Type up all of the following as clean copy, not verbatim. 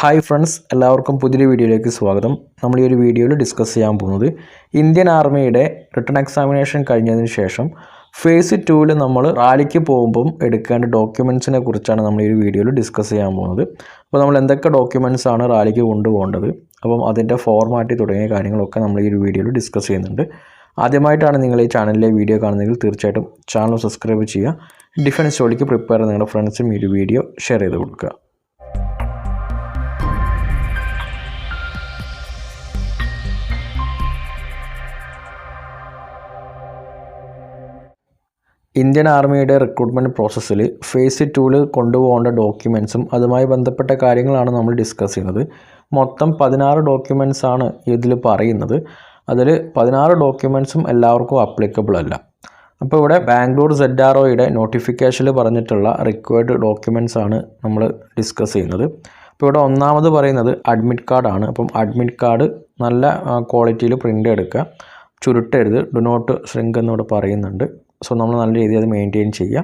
Hi friends, എല്ലാവർക്കും പുതിയൊരു വീഡിയോയിലേക്ക് സ്വാഗതം. നമ്മൾ ഈ ഒരു വീഡിയോയിൽ ഡിസ്കസ് ചെയ്യാൻ പോകുന്നത് ഇന്ത്യൻ ആർമിയുടെ റിട്ടൺ എക്സാമിനേഷൻ കഴിഞ്ഞതിന് ശേഷം ഫേസ് 2-ൽ നമ്മൾ റാലിക്ക് പോകുമ്പം എടുക്കേണ്ട ഡോക്യുമെൻറ്റ്സിനെ കുറിച്ചാണ് നമ്മൾ ഈ ഒരു വീഡിയോയിൽ ഡിസ്കസ് ചെയ്യാൻ പോകുന്നത്. അപ്പോൾ നമ്മൾ എന്തൊക്കെ ഡോക്യുമെൻറ്റ്സ് ആണ് റാലിക്ക് കൊണ്ടുപോകേണ്ടത്, അപ്പം അതിൻ്റെ ഫോർമാറ്റ് തുടങ്ങിയ കാര്യങ്ങളൊക്കെ നമ്മൾ ഈ ഒരു വീഡിയോയിൽ ഡിസ്കസ് ചെയ്യുന്നുണ്ട്. ആദ്യമായിട്ടാണ് നിങ്ങൾ ഈ ചാനലിലെ വീഡിയോ കാണുന്നതെങ്കിൽ തീർച്ചയായിട്ടും ചാനൽ സബ്സ്ക്രൈബ് ചെയ്യുക. ഡിഫൻസ് ജോലിക്ക് പ്രിപ്പയർ ചെയ്യുന്ന നിങ്ങളുടെ ഫ്രണ്ട്സും ഈ ഒരു വീഡിയോ ഷെയർ ചെയ്ത് കൊടുക്കുക. ഇന്ത്യൻ ആർമിയുടെ റിക്രൂട്ട്മെൻറ്റ് പ്രോസസ്സിൽ ഫേസ് 2-ൽ കൊണ്ടുപോകേണ്ട ഡോക്യുമെൻറ്റ്സും അതുമായി ബന്ധപ്പെട്ട കാര്യങ്ങളാണ് നമ്മൾ ഡിസ്കസ് ചെയ്യുന്നത്. മൊത്തം 16 ഡോക്യുമെൻറ്റ്സ് ആണ് ഇതിൽ പറയുന്നത്. അതിൽ 16 ഡോക്യുമെൻറ്റ്സും എല്ലാവർക്കും അപ്ലിക്കബിൾ അല്ല. അപ്പോൾ ഇവിടെ ബാംഗ്ലൂർ ZROയുടെ നോട്ടിഫിക്കേഷനിൽ പറഞ്ഞിട്ടുള്ള റിക്വയർഡ് ഡോക്യുമെൻറ്റ്സ് ആണ് നമ്മൾ ഡിസ്കസ് ചെയ്യുന്നത്. അപ്പോൾ ഇവിടെ ഒന്നാമത് പറയുന്നത് അഡ്മിറ്റ് കാർഡാണ്. അപ്പം അഡ്മിറ്റ് കാർഡ് നല്ല ക്വാളിറ്റിയിൽ പ്രിൻ്റ് എടുക്കുക, ചുരുട്ടരുത്, ഡു നോട്ട് ഷ്രിങ്ക് എന്നിവിടെ പറയുന്നുണ്ട്. സോ നമ്മൾ നല്ല രീതിയിൽ അത് മെയിൻറ്റെയിൻ ചെയ്യുക.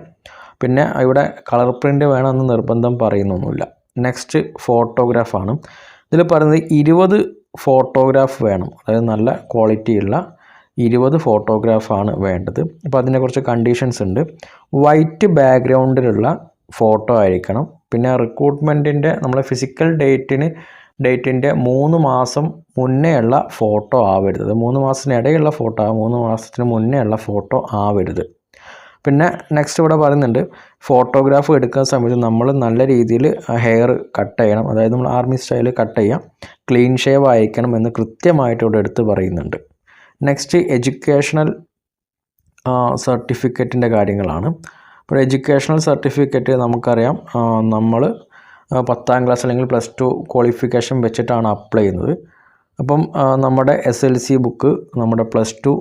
പിന്നെ ഇവിടെ കളർ പ്രിൻ്റ് വേണമെന്ന് നിർബന്ധം പറയുന്നൊന്നുമില്ല. നെക്സ്റ്റ് ഫോട്ടോഗ്രാഫാണ്. ഇതിൽ പറയുന്നത് 20 ഫോട്ടോഗ്രാഫ് വേണം, അതായത് നല്ല ക്വാളിറ്റിയുള്ള 20 ഫോട്ടോഗ്രാഫാണ് വേണ്ടത്. അപ്പോൾ അതിനെക്കുറിച്ച് കണ്ടീഷൻസ് ഉണ്ട്. വൈറ്റ് ബാക്ക്ഗ്രൗണ്ടിലുള്ള ഫോട്ടോ ആയിരിക്കണം. പിന്നെ റിക്രൂട്ട്മെൻറ്റിൻ്റെ നമ്മളെ ഫിസിക്കൽ ഡേറ്റിൻ്റെ 3 മാസം മുന്നേ ഉള്ള ഫോട്ടോ ആവരുത്. 3 മാസത്തിനിടയിലുള്ള ഫോട്ടോ, 3 മാസത്തിന് മുന്നേ ഉള്ള ഫോട്ടോ ആവരുത്. പിന്നെ നെക്സ്റ്റ് ഇവിടെ പറയുന്നുണ്ട്, ഫോട്ടോഗ്രാഫ് എടുക്കുന്ന സമയത്ത് നമ്മൾ നല്ല രീതിയിൽ ഹെയർ കട്ട് ചെയ്യണം, അതായത് നമ്മൾ ആർമി സ്റ്റൈൽ കട്ട് ചെയ്യാം, ക്ലീൻ ഷേവ് ആയിരിക്കണം എന്ന് കൃത്യമായിട്ട് ഇവിടെ എടുത്ത് പറയുന്നുണ്ട്. നെക്സ്റ്റ് എഡ്യൂക്കേഷണൽ സർട്ടിഫിക്കറ്റിൻ്റെ കാര്യങ്ങളാണ്. അപ്പോൾ എഡ്യൂക്കേഷണൽ സർട്ടിഫിക്കറ്റ് നമുക്കറിയാം, നമ്മൾ 10ാം ക്ലാസ് അല്ലെങ്കിൽ +2 ക്വാളിഫിക്കേഷൻ വെച്ചിട്ടാണ് അപ്ലൈ ചെയ്യുന്നത്. അപ്പം നമ്മുടെ SLC ബുക്ക്, നമ്മുടെ +2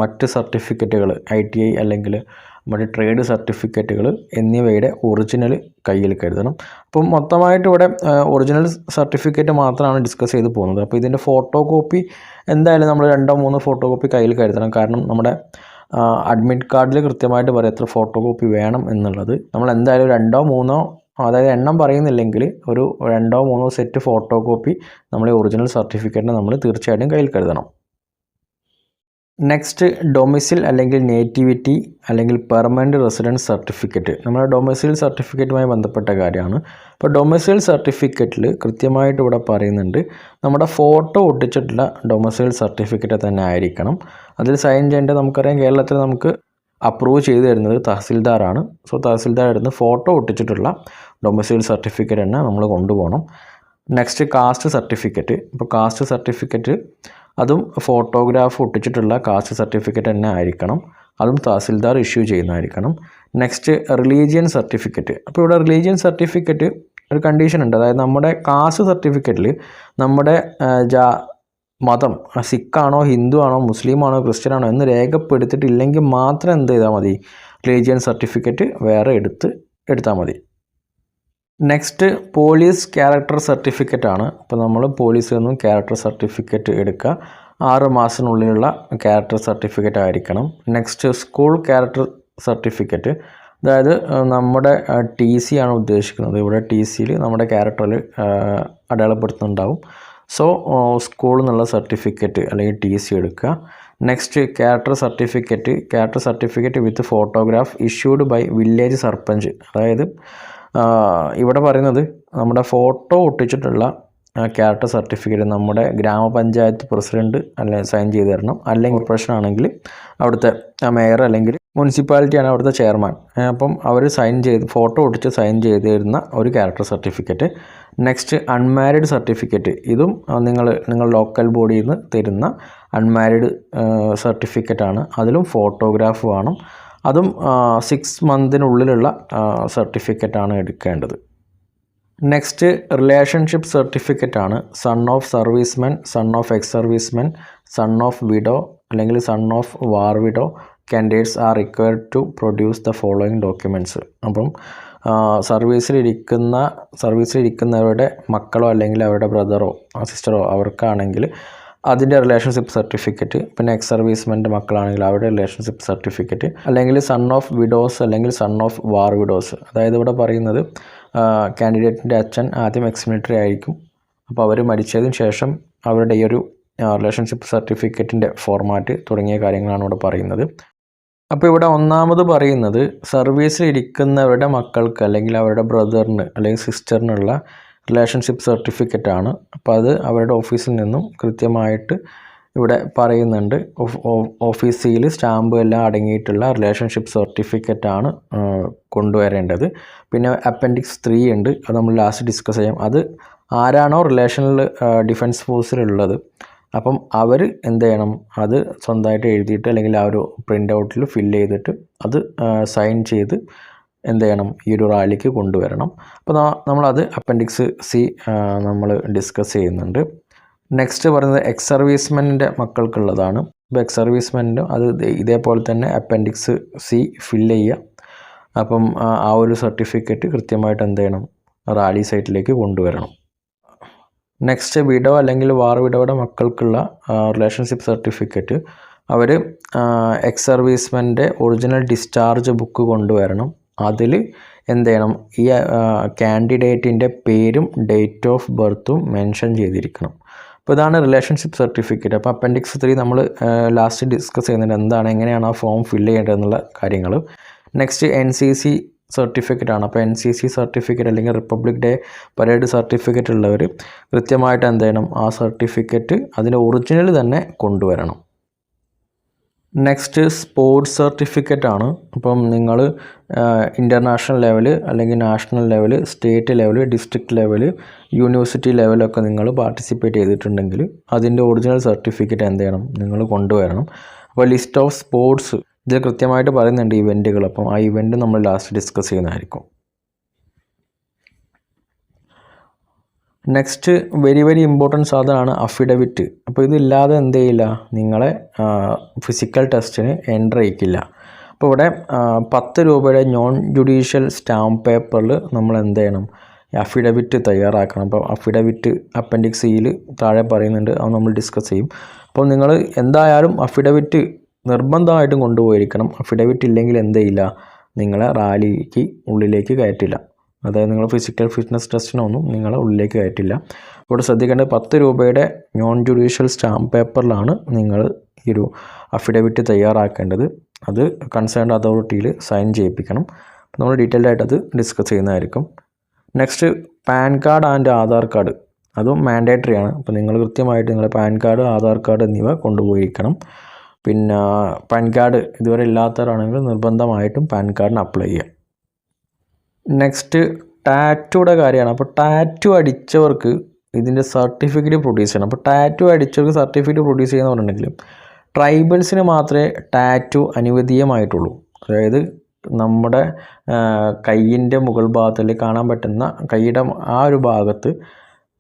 മറ്റ് സർട്ടിഫിക്കറ്റുകൾ, ITI അല്ലെങ്കിൽ നമ്മുടെ ട്രേഡ് സർട്ടിഫിക്കറ്റുകൾ എന്നിവയുടെ ഒറിജിനൽ കയ്യിൽ കരുതണം. അപ്പം മൊത്തമായിട്ട് ഇവിടെ ഒറിജിനൽ സർട്ടിഫിക്കറ്റ് മാത്രമാണ് ഡിസ്കസ് ചെയ്ത് പോകുന്നത്. അപ്പോൾ ഇതിൻ്റെ ഫോട്ടോ കോപ്പി എന്തായാലും നമ്മൾ 2-3 ഫോട്ടോ കോപ്പി കയ്യിൽ കരുതണം. കാരണം നമ്മുടെ അഡ്മിറ്റ് കാർഡിൽ കൃത്യമായിട്ട് പറയും എത്ര ഫോട്ടോ കോപ്പി വേണം എന്നുള്ളത്. നമ്മൾ എന്തായാലും 2-3, അതായത് എണ്ണം പറയുന്നില്ലെങ്കിൽ ഒരു 2-3 സെറ്റ് ഫോട്ടോ കോപ്പി നമ്മളെ ഒറിജിനൽ സർട്ടിഫിക്കറ്റിന് നമ്മൾ തീർച്ചയായിട്ടും കയ്യിൽ കരുതണം. നെക്സ്റ്റ് ഡൊമിസിൽ അല്ലെങ്കിൽ നേറ്റിവിറ്റി അല്ലെങ്കിൽ പെർമനൻറ്റ് റെസിഡൻസ് സർട്ടിഫിക്കറ്റ്. നമ്മുടെ ഡൊമിസിൽ സർട്ടിഫിക്കറ്റുമായി ബന്ധപ്പെട്ട കാര്യമാണ്. അപ്പോൾ ഡൊമിസിൽ സർട്ടിഫിക്കറ്റിൽ കൃത്യമായിട്ട് ഇവിടെ പറയുന്നുണ്ട്, നമ്മുടെ ഫോട്ടോ ഒട്ടിച്ചിട്ടുള്ള ഡൊമിസിൽ സർട്ടിഫിക്കറ്റ് തന്നെ ആയിരിക്കണം. അതിൽ സൈൻ ചെയ്യേണ്ടത് നമുക്കറിയാം, കേരളത്തിൽ നമുക്ക് അപ്രൂവ് ചെയ്ത് തരുന്നത് തഹസിൽദാറാണ്. സോ തഹസിൽദാർ എടുത്ത് ഫോട്ടോ ഒട്ടിച്ചിട്ടുള്ള ഡൊമിസൈൽ സർട്ടിഫിക്കറ്റ് തന്നെ നമ്മൾ കൊണ്ടുപോകണം. Next caste certificate. ഇപ്പോൾ കാസ്റ്റ് സർട്ടിഫിക്കറ്റ് അതും ഫോട്ടോഗ്രാഫ് ഒട്ടിച്ചിട്ടുള്ള കാസ്റ്റ് സർട്ടിഫിക്കറ്റ് തന്നെ ആയിരിക്കണം. അതും തഹസിൽദാർ ഇഷ്യൂ ചെയ്യുന്നതായിരിക്കണം. Next religion certificate. അപ്പോൾ ഇവിടെ റിലീജിയൻ സർട്ടിഫിക്കറ്റ് ഒരു കണ്ടീഷൻ ഉണ്ട്. അതായത് നമ്മുടെ കാസ്റ്റ് സർട്ടിഫിക്കറ്റിൽ നമ്മുടെ മതം സിഖാണോ, ഹിന്ദു ആണോ, മുസ്ലിം ആണോ, ക്രിസ്ത്യൻ ആണോ എന്ന് രേഖപ്പെടുത്തിയിട്ടില്ലെങ്കിൽ മാത്രം എന്ത് ചെയ്താൽ മതി, റിലീജിയൻ സർട്ടിഫിക്കറ്റ് വേറെ എടുത്താൽ മതി. നെക്സ്റ്റ് പോലീസ് ക്യാരക്ടർ സർട്ടിഫിക്കറ്റ് ആണ്. അപ്പോൾ നമ്മൾ പോലീസിൽ നിന്നും ക്യാരക്ടർ സർട്ടിഫിക്കറ്റ് എടുക്കുക. 6 മാസത്തിനുള്ളിലുള്ള ക്യാരക്ടർ സർട്ടിഫിക്കറ്റ് ആയിരിക്കണം. നെക്സ്റ്റ് സ്കൂൾ ക്യാരക്ടർ സർട്ടിഫിക്കറ്റ്, അതായത് നമ്മുടെ TC ആണ് ഉദ്ദേശിക്കുന്നത്. ഇവിടെ TCയിൽ നമ്മുടെ ക്യാരക്ടറിൽ അടയാളപ്പെടുത്തുന്നുണ്ടാവും. സോ സ്കൂളിൽ നിന്നുള്ള സർട്ടിഫിക്കറ്റ് അല്ലെങ്കിൽ TC എടുക്കുക. Next character certificate with photograph issued by village sarpanch. അതായത് ഇവിടെ പറയുന്നത് നമ്മുടെ ഫോട്ടോ ഒട്ടിച്ചിട്ടുള്ള ക്യാരക്ടർ സർട്ടിഫിക്കറ്റ് നമ്മുടെ ഗ്രാമപഞ്ചായത്ത് പ്രസിഡൻറ്റ് അല്ലെങ്കിൽ സൈൻ ചെയ്ത് തരണം. അല്ലെങ്കിൽ കോർപ്പറേഷൻ ആണെങ്കിൽ അവിടുത്തെ മേയർ അല്ലെങ്കിൽ മുനിസിപ്പാലിറ്റിയാണ് അവിടുത്തെ ചെയർമാൻ. അപ്പം അവർ ഫോട്ടോ ഒട്ടിച്ച് സൈൻ ചെയ്ത് തരുന്ന ഒരു character certificate. Next unmarried certificate. ഇതും നിങ്ങൾ ലോക്കൽ ബോഡിയിൽ നിന്ന് തരുന്ന അൺമാരിഡ് സർട്ടിഫിക്കറ്റാണ്. അതിലും ഫോട്ടോഗ്രാഫ് വേണം. അതും 6 മന്തിനുള്ളിലുള്ള സർട്ടിഫിക്കറ്റാണ് എടുക്കേണ്ടത്. നെക്സ്റ്റ് റിലേഷൻഷിപ്പ് സർട്ടിഫിക്കറ്റാണ്. Son of servicemen, son of ex servicemen, son of widow അല്ലെങ്കിൽ son of war widow candidates are required to produce the following documents. അപ്പം സർവീസിലിരിക്കുന്നവരുടെ മക്കളോ അല്ലെങ്കിൽ അവരുടെ ബ്രദറോ സിസ്റ്ററോ അവർക്കാണെങ്കിൽ അതിൻ്റെ റിലേഷൻഷിപ്പ് സർട്ടിഫിക്കറ്റ്, പിന്നെ എക്സ് സർവീസ്മെൻ്റെ മക്കളാണെങ്കിൽ അവരുടെ റിലേഷൻഷിപ്പ് സർട്ടിഫിക്കറ്റ്, അല്ലെങ്കിൽ സൺ ഓഫ് വിഡോസ് അല്ലെങ്കിൽ സൺ ഓഫ് വാർ വിഡോസ്. അതായത് ഇവിടെ പറയുന്നത് കാൻഡിഡേറ്റിൻ്റെ അച്ഛൻ ആദ്യം എക്സ് മിലിറ്ററി ആയിരിക്കും, അപ്പോൾ അവർ മരിച്ചതിന് ശേഷം അവരുടെ ഈ ഒരു റിലേഷൻഷിപ്പ് സർട്ടിഫിക്കറ്റിൻ്റെ ഫോർമാറ്റ് തുടങ്ങിയ കാര്യങ്ങളാണ് ഇവിടെ പറയുന്നത്. അപ്പോൾ ഇവിടെ ഒന്നാമത് പറയുന്നത് സർവീസിൽ ഇരിക്കുന്നവരുടെ മക്കൾക്ക് അല്ലെങ്കിൽ അവരുടെ ബ്രദറിന് അല്ലെങ്കിൽ സിസ്റ്ററിനുള്ള റിലേഷൻഷിപ്പ് സർട്ടിഫിക്കറ്റാണ്. അപ്പോൾ അത് അവരുടെ ഓഫീസിൽ നിന്നും കൃത്യമായിട്ട് ഇവിടെ പറയുന്നുണ്ട്. ഓഫീസിൽ സ്റ്റാമ്പ് എല്ലാം അടങ്ങിയിട്ടുള്ള റിലേഷൻഷിപ്പ് സർട്ടിഫിക്കറ്റാണ് കൊണ്ടുവരേണ്ടത്. പിന്നെ അപ്പൻഡിക്സ് 3 ഉണ്ട്, അത് നമ്മൾ ലാസ്റ്റ് ഡിസ്കസ് ചെയ്യാം. അത് ആരാണോ റിലേഷനിൽ ഡിഫൻസ് ഫോഴ്സിലുള്ളത് അപ്പം അവർ എന്ത് ചെയ്യണം, അത് സ്വന്തമായിട്ട് എഴുതിയിട്ട് അല്ലെങ്കിൽ ആ ഒരു പ്രിൻ്റ് ഔട്ടിൽ ഫില്ല് ചെയ്തിട്ട് അത് സൈൻ ചെയ്ത് എന്ത് ചെയ്യണം, ഈ ഒരു റാലിക്ക് കൊണ്ടുവരണം. അപ്പോൾ നമ്മളത് അപ്പൻഡിക്സ് C നമ്മൾ ഡിസ്കസ് ചെയ്യുന്നുണ്ട്. നെക്സ്റ്റ് പറയുന്നത് എക്സ് സർവീസ്മെൻ്റെ മക്കൾക്കുള്ളതാണ്. ഇപ്പോൾ എക്സ് സർവീസ്മെൻറ്റും അത് ഇതേപോലെ തന്നെ അപ്പൻഡിക്സ് C ഫില്ല് ചെയ്യുക. അപ്പം ആ ഒരു സർട്ടിഫിക്കറ്റ് കൃത്യമായിട്ട് എന്ത് ചെയ്യണം, റാലി സൈറ്റിലേക്ക് കൊണ്ടുവരണം. നെക്സ്റ്റ് വിഡോ അല്ലെങ്കിൽ വാർ വിഡോയുടെ മക്കൾക്കുള്ള റിലേഷൻഷിപ്പ് സർട്ടിഫിക്കറ്റ് അവർ എക്സ് സർവീസ്മെൻ്റെ ഒറിജിനൽ ഡിസ്ചാർജ് ബുക്ക് കൊണ്ടുവരണം. അതിൽ എന്ത് ചെയ്യണം, ഈ കാൻഡിഡേറ്റിൻ്റെ പേരും ഡേറ്റ് ഓഫ് ബർത്തും മെൻഷൻ ചെയ്തിരിക്കണം. അപ്പോൾ ഇതാണ് റിലേഷൻഷിപ്പ് സർട്ടിഫിക്കറ്റ്. അപ്പോൾ അപ്പൻഡിക്സ് 3 നമ്മൾ ലാസ്റ്റ് ഡിസ്കസ് ചെയ്യുന്നുണ്ട്, എന്താണ് എങ്ങനെയാണ് ആ ഫോം ഫില്ല് ചെയ്യേണ്ടതെന്നുള്ള കാര്യങ്ങൾ. നെക്സ്റ്റ് NCC സർട്ടിഫിക്കറ്റ് ആണ്. അപ്പോൾ NCC സർട്ടിഫിക്കറ്റ് അല്ലെങ്കിൽ റിപ്പബ്ലിക് ഡേ പരേഡ് സർട്ടിഫിക്കറ്റ് ഉള്ളവർ കൃത്യമായിട്ട് എന്ത് ചെയ്യണം, ആ സർട്ടിഫിക്കറ്റ് അതിൻ്റെ ഒറിജിനൽ തന്നെ കൊണ്ടുവരണം. നെക്സ്റ്റ് സ്പോർട്സ് സർട്ടിഫിക്കറ്റ് ആണ്. അപ്പം നിങ്ങൾ ഇൻ്റർനാഷണൽ ലെവൽ അല്ലെങ്കിൽ national level, state level, district level, university ലെവലൊക്കെ നിങ്ങൾ പാർട്ടിസിപ്പേറ്റ് ചെയ്തിട്ടുണ്ടെങ്കിൽ അതിൻ്റെ ഒറിജിനൽ സർട്ടിഫിക്കറ്റ് എന്ത് ചെയ്യണം, നിങ്ങൾ കൊണ്ടുവരണം. അപ്പോൾ ലിസ്റ്റ് ഓഫ് സ്പോർട്സ് ഇതിൽ കൃത്യമായിട്ട് പറയുന്നുണ്ട് ഇവൻറ്റുകൾ. അപ്പം ആ ഇവൻറ്റ് നമ്മൾ ലാസ്റ്റ് ഡിസ്കസ് ചെയ്യുന്നതായിരിക്കും. നെക്സ്റ്റ് വെരി ഇമ്പോർട്ടൻറ്റ് സാധനമാണ് അഫിഡവിറ്റ്. അപ്പോൾ ഇതില്ലാതെ എന്ത് ചെയ്യില്ല, നിങ്ങളെ ഫിസിക്കൽ ടെസ്റ്റിന് എൻ്റർ ചെയ്യിക്കില്ല. അപ്പോൾ ഇവിടെ 10 രൂപയുടെ നോൺ ജുഡീഷ്യൽ സ്റ്റാമ്പ് പേപ്പറിൽ നമ്മൾ എന്ത് ചെയ്യണം, അഫിഡവിറ്റ് തയ്യാറാക്കണം. അപ്പോൾ അഫിഡവിറ്റ് അപ്പൻഡിക്സ് സിയിൽ താഴെ പറയുന്നുണ്ട്, അത് നമ്മൾ ഡിസ്കസ് ചെയ്യും. അപ്പോൾ നിങ്ങൾ എന്തായാലും അഫിഡവിറ്റ് നിർബന്ധമായിട്ടും കൊണ്ടുപോയിരിക്കണം. അഫിഡവിറ്റ് ഇല്ലെങ്കിൽ എന്ത് ചെയ്യില്ല, നിങ്ങളെ റാലിക്ക് ഉള്ളിലേക്ക് കയറ്റില്ല. അതായത് നിങ്ങൾ ഫിസിക്കൽ ഫിറ്റ്നസ് ടെസ്റ്റിനൊന്നും നിങ്ങളെ ഉള്ളിലേക്ക് കയറ്റില്ല. ഇവിടെ ശ്രദ്ധിക്കേണ്ടത് 10 രൂപയുടെ നോൺ ജുഡീഷ്യൽ സ്റ്റാമ്പ് പേപ്പറിലാണ് നിങ്ങൾ ഈ ഒരു അഫിഡവിറ്റ് തയ്യാറാക്കേണ്ടത്. അത് കൺസേൺഡ് അതോറിറ്റിയിൽ സൈൻ ചെയ്യിപ്പിക്കണം. നമ്മൾ ഡീറ്റെയിൽഡ് ആയിട്ട് അത് ഡിസ്കസ് ചെയ്യുന്നതായിരിക്കും. Next pan card and Aadhaar card, അതും മാൻഡേറ്ററി ആണ്. അപ്പോൾ നിങ്ങൾ കൃത്യമായിട്ട് നിങ്ങളുടെ പാൻ കാർഡ്, ആധാർ കാർഡ് എന്നിവ കൊണ്ടുപോയിരിക്കണം. പിന്നെ പാൻ കാർഡ് ഇതുവരെ ഇല്ലാത്തവരാണെങ്കിൽ നിർബന്ധമായിട്ടും പാൻ കാർഡിന് അപ്ലൈ ചെയ്യാം. നെക്സ്റ്റ് ടാറ്റുയുടെ കാര്യമാണ്. അപ്പോൾ ടാറ്റു അടിച്ചവർക്ക് ഇതിൻ്റെ സർട്ടിഫിക്കറ്റ് പ്രൊഡ്യൂസ് ചെയ്യണം. അപ്പോൾ ടാറ്റു അടിച്ചവർക്ക് സർട്ടിഫിക്കറ്റ് പ്രൊഡ്യൂസ് ചെയ്യുന്ന പറഞ്ഞിട്ടുണ്ടെങ്കിലും ട്രൈബൽസിന് മാത്രമേ ടാറ്റു അനുവദീയമായിട്ടുള്ളൂ. അതായത് നമ്മുടെ കയ്യിൻ്റെ മുകൾ ഭാഗത്തിൽ കാണാൻ പറ്റുന്ന കൈയുടെ ആ ഒരു ഭാഗത്ത്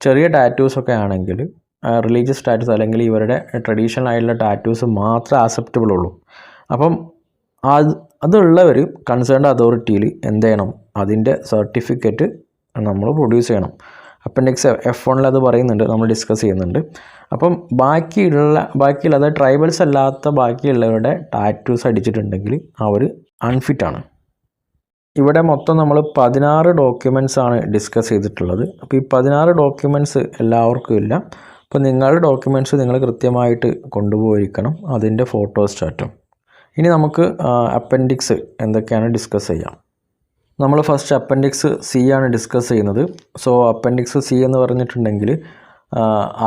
ചെറിയ ടാറ്റൂസൊക്കെ ആണെങ്കിൽ റിലീജിയസ് ടാറ്റൂസ് അല്ലെങ്കിൽ ഇവരുടെ ട്രഡീഷണൽ ആയിട്ടുള്ള ടാറ്റൂസ് മാത്രമേ ആക്സെപ്റ്റബിൾ ഉള്ളൂ. അപ്പം അതുള്ളവർ കൺസേൺഡ് അതോറിറ്റിയിൽ എന്ത് ചെയ്യണം, അതിൻ്റെ സർട്ടിഫിക്കറ്റ് നമ്മൾ പ്രൊഡ്യൂസ് ചെയ്യണം. അപ്പൻഡിക്സ് F1 അത് പറയുന്നുണ്ട്, നമ്മൾ ഡിസ്കസ് ചെയ്യുന്നുണ്ട്. അപ്പം ബാക്കിയുള്ള അതായത് ട്രൈബൽസ് അല്ലാത്ത ബാക്കിയുള്ളവരുടെ ടാറ്റൂസ് അടിച്ചിട്ടുണ്ടെങ്കിൽ അവർ അൺഫിറ്റാണ്. ഇവിടെ മൊത്തം നമ്മൾ 16 ഡോക്യുമെൻറ്റ്സ് ആണ് ഡിസ്കസ് ചെയ്തിട്ടുള്ളത്. അപ്പോൾ ഈ 16 ഡോക്യുമെൻറ്റ്സ് എല്ലാവർക്കും ഇല്ല. അപ്പോൾ നിങ്ങളുടെ ഡോക്യുമെൻറ്റ്സ് നിങ്ങൾ കൃത്യമായിട്ട് കൊണ്ടുപോയിരിക്കണം, അതിൻ്റെ ഫോട്ടോസ്റ്റാറ്റും. ഇനി നമുക്ക് അപ്പൻഡിക്സ് എന്തൊക്കെയാണ് ഡിസ്കസ് ചെയ്യാം. നമ്മൾ ഫസ്റ്റ് അപ്പൻഡിക്സ് C ആണ് ഡിസ്കസ് ചെയ്യുന്നത്. സോ അപ്പൻഡിക്സ് C എന്ന് പറഞ്ഞിട്ടുണ്ടെങ്കിൽ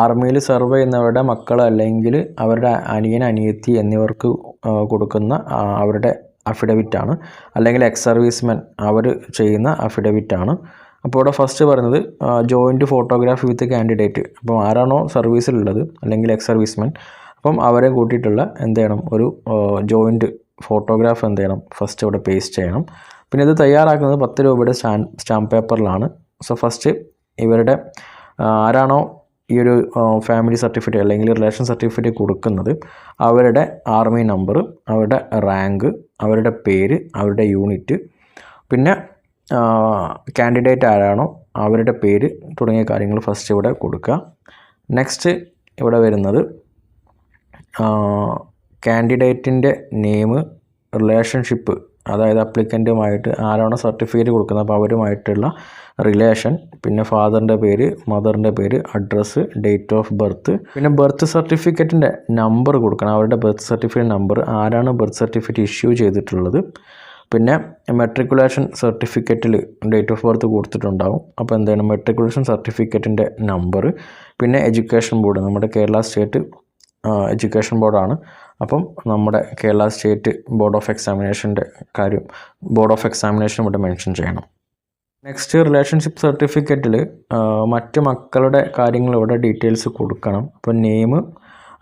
ആർമിയിൽ സെർവ് ചെയ്യുന്നവരുടെ മക്കൾ അല്ലെങ്കിൽ അവരുടെ അനിയൻ, അനിയത്തി എന്നിവർക്ക് കൊടുക്കുന്ന അവരുടെ അഫിഡവിറ്റാണ്, അല്ലെങ്കിൽ എക്സ് സർവീസ്മെൻ അവർ ചെയ്യുന്ന അഫിഡവിറ്റാണ്. അപ്പോൾ ഇവിടെ ഫസ്റ്റ് പറയുന്നത് ജോയിൻറ്റ് ഫോട്ടോഗ്രാഫ് വിത്ത് കാൻഡിഡേറ്റ്. അപ്പോൾ ആരാണോ സർവീസിലുള്ളത് അല്ലെങ്കിൽ എക്സ് സർവീസ്മെൻ, അപ്പം അവരെ കൂട്ടിയിട്ടുള്ള എന്ത് ചെയ്യണം, ഒരു ജോയിൻറ്റ് ഫോട്ടോഗ്രാഫ് എന്ത് ചെയ്യണം, ഫസ്റ്റ് ഇവിടെ പേസ്റ്റ് ചെയ്യണം. പിന്നെ ഇത് തയ്യാറാക്കുന്നത് 10 രൂപയുടെ സ്റ്റാമ്പ് പേപ്പറിലാണ്. സോ ഫസ്റ്റ് ഇവരുടെ ആരാണോ ഈ ഒരു ഫാമിലി സർട്ടിഫിക്കറ്റ് അല്ലെങ്കിൽ റിലേഷൻ സർട്ടിഫിക്കറ്റ് കൊടുക്കുന്നത് അവരുടെ ആർമി നമ്പർ, അവരുടെ റാങ്ക്, അവരുടെ പേര്, അവരുടെ യൂണിറ്റ്, പിന്നെ കാൻഡിഡേറ്റ് ആരാണോ അവരുടെ പേര് തുടങ്ങിയ കാര്യങ്ങൾ ഫസ്റ്റ് ഇവിടെ കൊടുക്കുക. നെക്സ്റ്റ് ഇവിടെ വരുന്നത് കാൻഡിഡേറ്റിൻ്റെ നെയിം, റിലേഷൻഷിപ്പ് അതായത് അപ്ലിക്കൻറ്റുമായിട്ട് ആരാണോ സർട്ടിഫിക്കറ്റ് കൊടുക്കുന്നത് അപ്പോൾ അവരുമായിട്ടുള്ള റിലേഷൻ, പിന്നെ ഫാദറിൻ്റെ പേര്, മദറിൻ്റെ പേര്, അഡ്രസ്സ്, ഡേറ്റ് ഓഫ് ബർത്ത്, പിന്നെ ബർത്ത് സർട്ടിഫിക്കറ്റിൻ്റെ നമ്പർ കൊടുക്കണം. അവരുടെ ബർത്ത് സർട്ടിഫിക്കറ്റ് നമ്പർ, ആരാണ് ബർത്ത് സർട്ടിഫിക്കറ്റ് ഇഷ്യൂ ചെയ്തിട്ടുള്ളത്, പിന്നെ മെട്രിക്കുലേഷൻ സർട്ടിഫിക്കറ്റിൽ ഡേറ്റ് ഓഫ് ബർത്ത് കൊടുത്തിട്ടുണ്ടാവും. അപ്പോൾ എന്താണ് മെട്രിക്കുലേഷൻ സർട്ടിഫിക്കറ്റിൻ്റെ നമ്പർ, പിന്നെ എഡ്യൂക്കേഷൻ ബോർഡ്, നമ്മുടെ കേരള സ്റ്റേറ്റ് എഡ്യൂക്കേഷൻ ബോർഡാണ്. അപ്പം നമ്മുടെ കേരള സ്റ്റേറ്റ് ബോർഡ് ഓഫ് എക്സാമിനേഷൻ്റെ കാര്യം, ബോർഡ് ഓഫ് എക്സാമിനേഷൻ ഇവിടെ മെൻഷൻ ചെയ്യണം. നെക്സ്റ്റ് റിലേഷൻഷിപ്പ് സർട്ടിഫിക്കറ്റിൽ മറ്റ് മക്കളുടെ കാര്യങ്ങൾ ഇവിടെ ഡീറ്റെയിൽസ് കൊടുക്കണം. അപ്പോൾ നെയിം,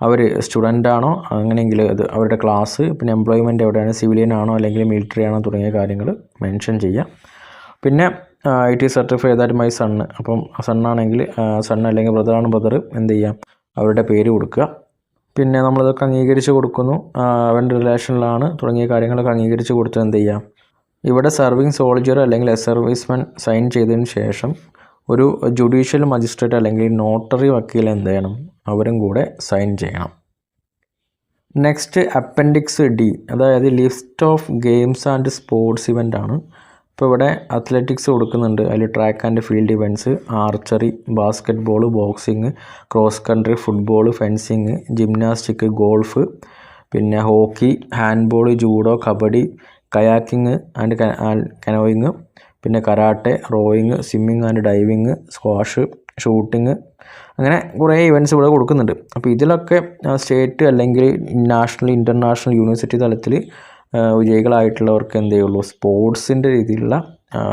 അവർ സ്റ്റുഡൻ്റ് ആണോ, അങ്ങനെയെങ്കിൽ അത് അവരുടെ ക്ലാസ്, പിന്നെ എംപ്ലോയ്മെൻറ്റ് എവിടെയാണ്, സിവിലിയൻ ആണോ അല്ലെങ്കിൽ മിലിറ്ററി ആണോ തുടങ്ങിയ കാര്യങ്ങൾ മെൻഷൻ ചെയ്യാം. പിന്നെ IT certify that my sun, അപ്പം സണ്ണാണെങ്കിൽ സണ്ണ് അല്ലെങ്കിൽ ബ്രദറാണ് ബ്രദർ, എന്ത് ചെയ്യാം അവരുടെ പേര് കൊടുക്കുക. പിന്നെ നമ്മളതൊക്കെ അംഗീകരിച്ച് കൊടുക്കുന്നു, അവൻ്റെ റിലേഷനിലാണ് തുടങ്ങിയ കാര്യങ്ങളൊക്കെ അംഗീകരിച്ച് കൊടുത്ത് എന്ത് ചെയ്യാം, ഇവിടെ സർവിങ് സോൾജിയർ അല്ലെങ്കിൽ സർവീസ്മാൻ സൈൻ ചെയ്തതിന് ശേഷം ഒരു ജുഡീഷ്യൽ മജിസ്ട്രേറ്റ് അല്ലെങ്കിൽ നോട്ടറി വക്കീൽ എന്ത് ചെയ്യണം, അവരും കൂടെ സൈൻ ചെയ്യണം. നെക്സ്റ്റ് അപ്പൻഡിക്സ് D, അതായത് list of games and sports event ആണ്. ഇപ്പോൾ ഇവിടെ അത്ലറ്റിക്സ് കൊടുക്കുന്നുണ്ട്, അതിൽ track and field events, archery, basketball, boxing, cross country, football, fencing, gymnastic, golf, പിന്നെ hockey, handball, judo, kabaddi, kayaking and canoeing, പിന്നെ karate, rowing, swimming and diving, squash, shooting, അങ്ങനെ കുറേ events ഇവിടെ കൊടുക്കുന്നുണ്ട്. അപ്പോൾ ഇതിലൊക്കെ സ്റ്റേറ്റ് അല്ലെങ്കിൽ നാഷണൽ, ഇൻ്റർനാഷണൽ, യൂണിവേഴ്സിറ്റി തലത്തിൽ വിജയികളായിട്ടുള്ളവർക്ക് എന്ത് ചെയ്യുള്ളൂ, സ്പോർട്സിൻ്റെ രീതിയിലുള്ള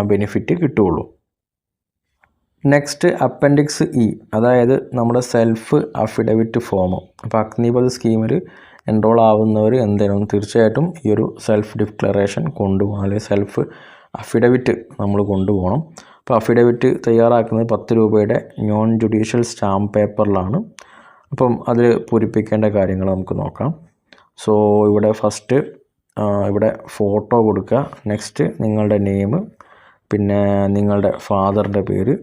ബെനിഫിറ്റ് കിട്ടുകയുള്ളൂ. നെക്സ്റ്റ് അപ്പൻഡിക്സ് E, അതായത് നമ്മുടെ സെൽഫ് അഫിഡവിറ്റ് ഫോം. അപ്പോൾ അഗ്നിപഥ് സ്കീമിൽ എൻറോൾ ആവുന്നവർ എന്ത് ചെയ്യണം, തീർച്ചയായിട്ടും ഈ ഒരു സെൽഫ് ഡിക്ലറേഷൻ കൊണ്ടുപോകണം, അല്ലെങ്കിൽ സെൽഫ് അഫിഡവിറ്റ് നമ്മൾ കൊണ്ടുപോകണം. അപ്പോൾ അഫിഡവിറ്റ് തയ്യാറാക്കുന്നത് 10 രൂപയുടെ നോൺ ജുഡീഷ്യൽ സ്റ്റാമ്പ് പേപ്പറിലാണ്. അപ്പം അതിൽ പൂരിപ്പിക്കേണ്ട കാര്യങ്ങൾ നമുക്ക് നോക്കാം. സോ ഇവിടെ ഫസ്റ്റ് ഇവിടെ ഫോട്ടോ കൊടുക്കുക. നെക്സ്റ്റ് നിങ്ങളുടെ നെയിം, പിന്നെ നിങ്ങളുടെ ഫാദറിൻ്റെ പേര്,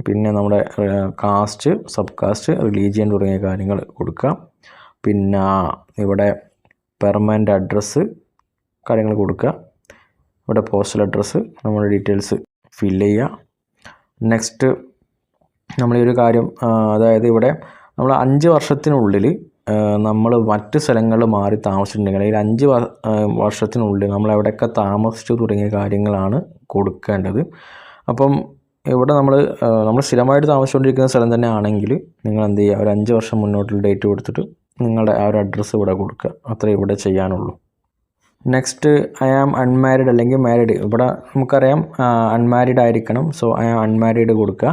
പിന്നെ നമ്മുടെ കാസ്റ്റ്, സബ് കാസ്റ്റ്, റിലീജിയൻ തുടങ്ങിയ കാര്യങ്ങൾ കൊടുക്കുക. പിന്നെ ഇവിടെ പെർമനൻ്റ് അഡ്രസ്സ് കാര്യങ്ങൾ കൊടുക്കുക. ഇവിടെ പോസ്റ്റൽ അഡ്രസ്സ്, നമ്മുടെ ഡീറ്റെയിൽസ് ഫില്ല് ചെയ്യുക. നെക്സ്റ്റ് നമ്മൾ ഈ ഒരു കാര്യം, അതായത് ഇവിടെ നമ്മൾ 5 വർഷത്തിനുള്ളിൽ നമ്മൾ മറ്റ് സ്ഥലങ്ങളിൽ മാറി താമസിച്ചിട്ടുണ്ടെങ്കിൽ, അല്ലെങ്കിൽ 5 വർഷത്തിനുള്ളിൽ നമ്മൾ എവിടെയൊക്കെ താമസിച്ചു തുടങ്ങിയ കാര്യങ്ങളാണ് കൊടുക്കേണ്ടത്. അപ്പം ഇവിടെ നമ്മൾ സ്ഥിരമായിട്ട് താമസിച്ചുകൊണ്ടിരിക്കുന്ന സ്ഥലം തന്നെ ആണെങ്കിൽ നിങ്ങൾ എന്ത് ചെയ്യുക, ഒരു 5 വർഷം മുന്നോട്ടുള്ള ഡേറ്റ് കൊടുത്തിട്ട് നിങ്ങളുടെ ആ ഒരു അഡ്രസ്സ് ഇവിടെ കൊടുക്കുക. അത്രേ ഇവിടെ ചെയ്യാനുള്ളൂ. നെക്സ്റ്റ് ഐ ആം അൺമാരിഡ് അല്ലെങ്കിൽ മാരിഡ്, ഇവിടെ നമുക്കറിയാം അൺമാരിഡ് ആയിരിക്കണം. സോ ഐ ആം അൺമാരിഡ് കൊടുക്കുക.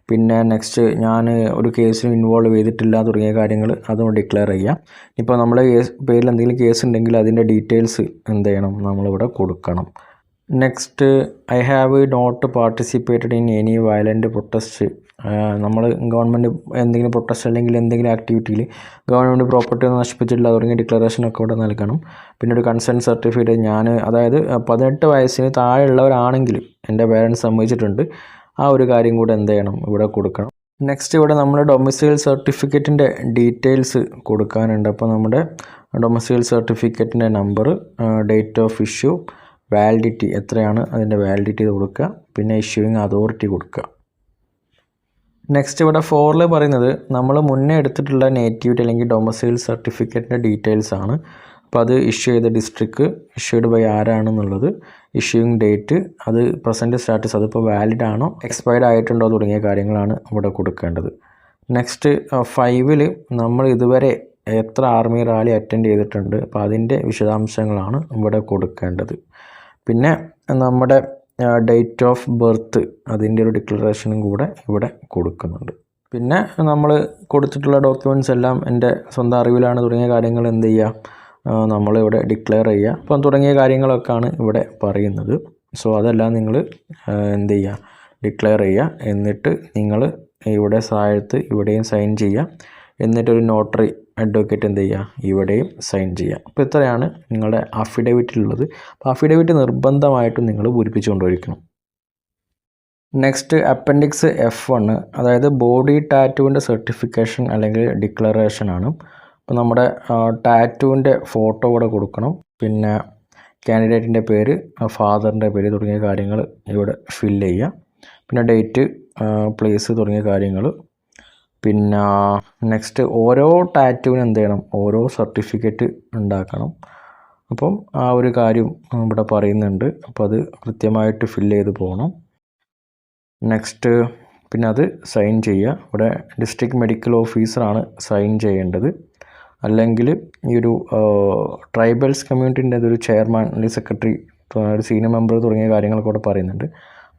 പിന്നെ നെക്സ്റ്റ് ഞാൻ ഒരു കേസിന് ഇൻവോൾവ് ചെയ്തിട്ടില്ല തുടങ്ങിയ കാര്യങ്ങൾ അതും ഡിക്ലെയർ ചെയ്യുക. ഇപ്പോൾ നമ്മുടെ പേരിൽ എന്തെങ്കിലും കേസ് ഉണ്ടെങ്കിൽ അതിൻ്റെ ഡീറ്റെയിൽസ് എന്ത് ചെയ്യണം, നമ്മളിവിടെ കൊടുക്കണം. Next I have not participated in any violent protest, നമ്മൾ ഗവൺമെൻറ് എന്തെങ്കിലും പ്രൊട്ടസ്റ്റ് അല്ലെങ്കിൽ എന്തെങ്കിലും ആക്ടിവിറ്റിയിൽ ഗവൺമെൻറ് പ്രോപ്പർട്ടി ഒന്നും നശിപ്പിച്ചിട്ടില്ല തുടങ്ങിയ ഡിക്ലറേഷനൊക്കെ ഇവിടെ നൽകണം. പിന്നെ ഒരു കൺസെൻറ്റ് സർട്ടിഫിക്കറ്റ്, അതായത് 18 വയസ്സിന് താഴെയുള്ളവരാണെങ്കിൽ എൻ്റെ പേരൻസ് സമ്മതിച്ചിട്ടുണ്ട്, ആ ഒരു കാര്യം കൂടെ എന്ത് ചെയ്യണം, ഇവിടെ കൊടുക്കണം. നെക്സ്റ്റ് ഇവിടെ നമ്മുടെ ഡൊമിസൈൽ സർട്ടിഫിക്കറ്റിൻ്റെ ഡീറ്റെയിൽസ് കൊടുക്കാനുണ്ട്. അപ്പോൾ നമ്മുടെ ഡൊമിസൈൽ സർട്ടിഫിക്കറ്റിൻ്റെ number, date of issue, validity എത്രയാണ് അതിൻ്റെ വാലിഡിറ്റി കൊടുക്കുക, പിന്നെ ഇഷ്യൂയിങ് അതോറിറ്റി കൊടുക്കുക. നെക്സ്റ്റ് ഇവിടെ 4ൽ പറയുന്നത് നമ്മൾ മുന്നേ എടുത്തിട്ടുള്ള നേറ്റിവിറ്റി അല്ലെങ്കിൽ ഡൊമിസൈൽ സർട്ടിഫിക്കറ്റിൻ്റെ ഡീറ്റെയിൽസ് ആണ്. അപ്പോൾ അത് ഇഷ്യൂ ചെയ്ത ഡിസ്ട്രിക്ട്, ഇഷ്യൂഡ് ബൈ ആരാണെന്നുള്ളത്, ഇഷ്യൂയിങ് ഡേറ്റ്, അത് പ്രസൻറ്റ് സ്റ്റാറ്റസ്, അതിപ്പോൾ വാലിഡ് ആണോ എക്സ്പയർഡ് ആയിട്ടുണ്ടോ തുടങ്ങിയ കാര്യങ്ങളാണ് ഇവിടെ കൊടുക്കേണ്ടത്. നെക്സ്റ്റ് 5ൽ നമ്മൾ ഇതുവരെ എത്ര ആർമി റാലി അറ്റൻഡ് ചെയ്തിട്ടുണ്ട്, അപ്പോൾ അതിൻ്റെ വിശദാംശങ്ങളാണ് ഇവിടെ കൊടുക്കേണ്ടത്. പിന്നെ നമ്മുടെ ഡേറ്റ് ഓഫ് ബർത്ത്, അതിൻ്റെ ഒരു ഡിക്ലറേഷനും കൂടെ ഇവിടെ കൊടുക്കുന്നുണ്ട്. പിന്നെ നമ്മൾ കൊടുത്തിട്ടുള്ള ഡോക്യുമെൻറ്റ്സ് എല്ലാം എൻ്റെ സ്വന്തം അറിവിലാണ് തുടങ്ങിയ കാര്യങ്ങൾ എന്ത് ചെയ്യുക, നമ്മളിവിടെ ഡിക്ലെയർ ചെയ്യുക. അപ്പം തുടങ്ങിയ കാര്യങ്ങളൊക്കെയാണ് ഇവിടെ പറയുന്നത്. സോ അതെല്ലാം നിങ്ങൾ എന്ത് ചെയ്യുക, ഡിക്ലെയർ ചെയ്യുക. എന്നിട്ട് നിങ്ങൾ ഇവിടെ താഴത്ത് ഇവിടെയും സൈൻ ചെയ്യുക. എന്നിട്ടൊരു നോട്ടറി അഡ്വക്കേറ്റ് എന്ത് ചെയ്യുക, ഇവിടെയും സൈൻ ചെയ്യുക. അപ്പോൾ ഇത്രയാണ് നിങ്ങളുടെ അഫിഡവിറ്റിലുള്ളത്. അപ്പോൾ അഫിഡവിറ്റ് നിർബന്ധമായിട്ടും നിങ്ങൾ പൂരിപ്പിച്ചു കൊണ്ടുപോയിരിക്കണം. നെക്സ്റ്റ് അപ്പൻഡിക്സ് F1, അതായത് ബോഡി ടാറ്റുവിൻ്റെ സർട്ടിഫിക്കേഷൻ അല്ലെങ്കിൽ ഡിക്ലറേഷൻ ആണ്. അപ്പോൾ നമ്മുടെ ടാറ്റുവിൻ്റെ ഫോട്ടോ ഇവിടെ കൊടുക്കണം. പിന്നെ കാൻഡിഡേറ്റിൻ്റെ പേര്, ഫാദറിൻ്റെ പേര് തുടങ്ങിയ കാര്യങ്ങൾ ഇവിടെ ഫില്ല് ചെയ്യുക. പിന്നെ ഡേറ്റ്, പ്ലേസ് തുടങ്ങിയ കാര്യങ്ങൾ. പിന്നെ നെക്സ്റ്റ് ഓരോ ടാറ്റുവിന് എന്ത് ചെയ്യണം, ഓരോ സർട്ടിഫിക്കറ്റ് ഉണ്ടാക്കണം. അപ്പം ആ ഒരു കാര്യം ഇവിടെ പറയുന്നുണ്ട്. അപ്പോൾ അത് കൃത്യമായിട്ട് ഫില്ല് ചെയ്ത് പോകണം. നെക്സ്റ്റ് പിന്നെ അത് സൈൻ ചെയ്യുക. ഇവിടെ ഡിസ്ട്രിക്ട് മെഡിക്കൽ ഓഫീസറാണ് സൈൻ ചെയ്യേണ്ടത്. അല്ലെങ്കിൽ ഈ ഒരു ട്രൈബൽസ് കമ്മ്യൂണിറ്റിൻ്റെ ഒരു ചെയർമാൻ അല്ലെങ്കിൽ സെക്രട്ടറി, ഒരു സീനിയർ മെമ്പർ തുടങ്ങിയ കാര്യങ്ങളൊക്കെ ഇവിടെ പറയുന്നുണ്ട്.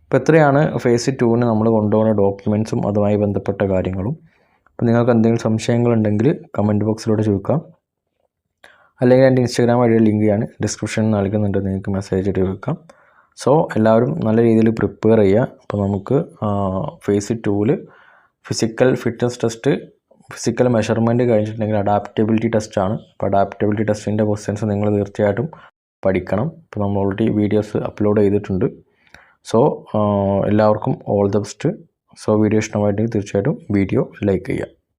അപ്പോൾ എത്രയാണ് ഫേസ് 2-ന് നമ്മൾ കൊണ്ടുപോകുന്ന ഡോക്യുമെൻറ്റ്സും അതുമായി ബന്ധപ്പെട്ട കാര്യങ്ങളും. അപ്പോൾ നിങ്ങൾക്ക് എന്തെങ്കിലും സംശയങ്ങളുണ്ടെങ്കിൽ കമൻറ്റ് ബോക്സിലൂടെ ചോദിക്കാം. അല്ലെങ്കിൽ എൻ്റെ ഇൻസ്റ്റാഗ്രാം വഴിയുള്ള ലിങ്ക് ഞാൻ ഡിസ്ക്രിപ്ഷനിൽ നൽകുന്നുണ്ട്, നിങ്ങൾക്ക് മെസ്സേജ് ഇട്ട് വെക്കാം. സോ എല്ലാവരും നല്ല രീതിയിൽ പ്രിപ്പയർ ചെയ്യുക. അപ്പോൾ നമുക്ക് ഫേസ് 2-ൽ physical fitness test, physical measurement കഴിഞ്ഞിട്ടുണ്ടെങ്കിൽ അഡാപ്റ്റബിലിറ്റി ടെസ്റ്റാണ്. അപ്പോൾ അഡാപ്റ്റബിലിറ്റി ടെസ്റ്റിൻ്റെ ക്വസ്റ്റ്യൻസ് നിങ്ങൾ തീർച്ചയായിട്ടും പഠിക്കണം. അപ്പോൾ നമ്മൾ ഓൾറെഡി വീഡിയോസ് അപ്ലോഡ് ചെയ്തിട്ടുണ്ട്. സോ എല്ലാവർക്കും all the best. So video ഇഷ്ടമായിട്ടുണ്ടെങ്കിൽ തീർച്ചയായിട്ടും വീഡിയോ ലൈക്ക് ചെയ്യുക.